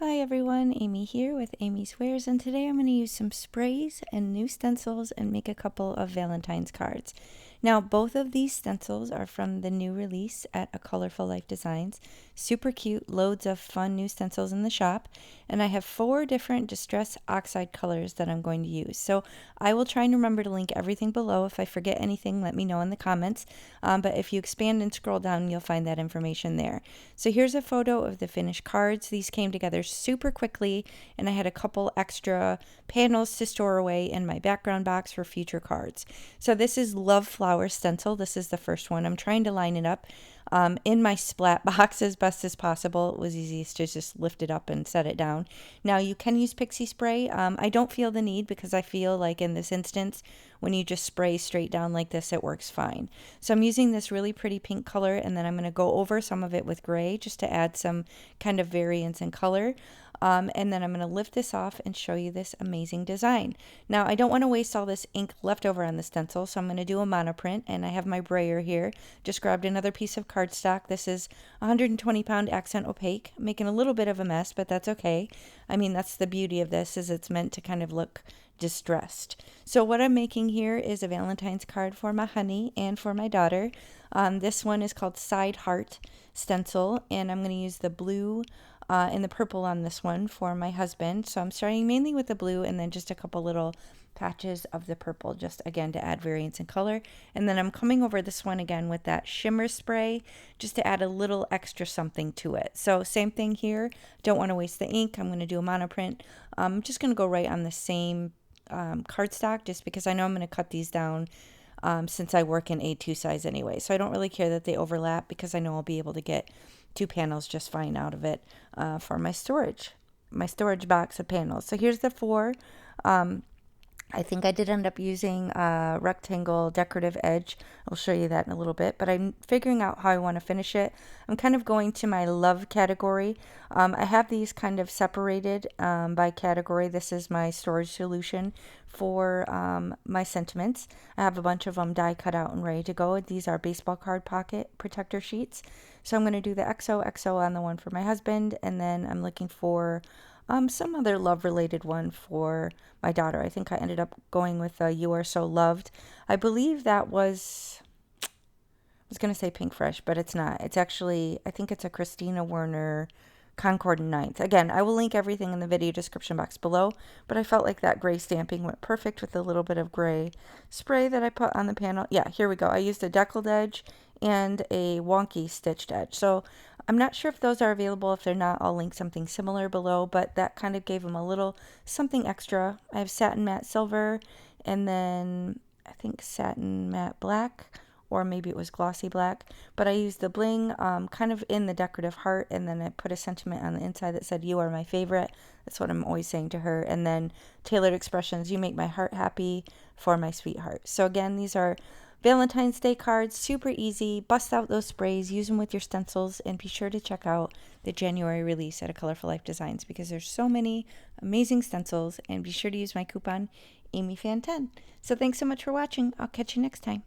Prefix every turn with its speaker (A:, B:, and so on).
A: Hi everyone, Amy here with amyswares, and today I'm going to use some sprays and new stencils and make a couple of Valentine's cards. Now both of these stencils are from the new release at 𝗁𝗁𝗃 Life Designs. Super cute, loads of fun new stencils in the shop, and I have 4 different distress oxide colors that I'm going to use. So I will try and remember to link everything below. If I forget anything, let me know in the comments, but if you expand and scroll down, you'll find that information there. So here's a photo of the finished cards. These came together super quickly, and I had a couple extra panels to store away in my background box for future cards. So this is Love Flower stencil. This is the first one. I'm trying to line it up in my splat box as best as possible. It was easiest to just lift it up and set it down. Now you can use pixie spray. I don't feel the need because I feel like in this instance, when you just spray straight down like this, it works fine. So I'm using this really pretty pink color, and then I'm going to go over some of it with gray just to add some kind of variance in color. And then I'm going to lift this off and show you this amazing design. Now I don't want to waste all this ink left over on the stencil, so I'm going to do a monoprint, and I have my brayer here. Just grabbed another piece of cardstock. This is 120-pound accent opaque, making a little bit of a mess, but that's okay. I mean, that's the beauty of this, is it's meant to kind of look distressed. So what I'm making here is a Valentine's card for my honey and for my daughter. This one is called Side Heart stencil, and I'm going to use the blue and the purple on this one for my husband. So I'm starting mainly with the blue and then just a couple little patches of the purple, just again to add variance in color. And then I'm coming over this one again with that shimmer spray just to add a little extra something to it. So same thing here. Don't want to waste the ink. I'm going to do a monoprint. I'm just going to go right on the same cardstock, just because I know I'm going to cut these down since I work in A2 size anyway. So I don't really care that they overlap, because I know I'll be able to get 2 panels just fine out of it for my storage box of panels. So here's the 4. I think I did end up using a rectangle decorative edge. I'll show you that in a little bit, but I'm figuring out how I want to finish it. I'm kind of going to my love category. I have these kind of separated by category. This is my storage solution for my sentiments. I have a bunch of them die cut out and ready to go. These are baseball card pocket protector sheets. So I'm going to do the 𝗂𝗁𝗃 on the one for my husband, and then I'm looking for some other love-related one for my daughter. I think I ended up going with You Are So Loved. I believe that was, I was going to say Pink Fresh, but it's not. It's actually, I think it's a Christina Werner Concord 9th. Again, I will link everything in the video description box below, but I felt like that gray stamping went perfect with a little bit of gray spray that I put on the panel. Yeah, here we go. I used a deckled edge and a wonky stitched edge. So I'm not sure if those are available. If they're not, I'll link something similar below, but that kind of gave them a little something extra. I have satin matte silver, and then I think satin matte black, or maybe it was glossy black, but I used the bling kind of in the decorative heart, and then I put a sentiment on the inside that said, "You are my favorite." That's what I'm always saying to her. And then tailored expressions, "You make my heart happy for my sweetheart." So again, these are Valentine's Day cards, super easy. Bust out those sprays, use them with your stencils, and be sure to check out the January release at 𝗁𝗁𝗃 Life Designs, because there's so many amazing stencils, and be sure to use my coupon AmyFan10. So thanks so much for watching. I'll catch you next time.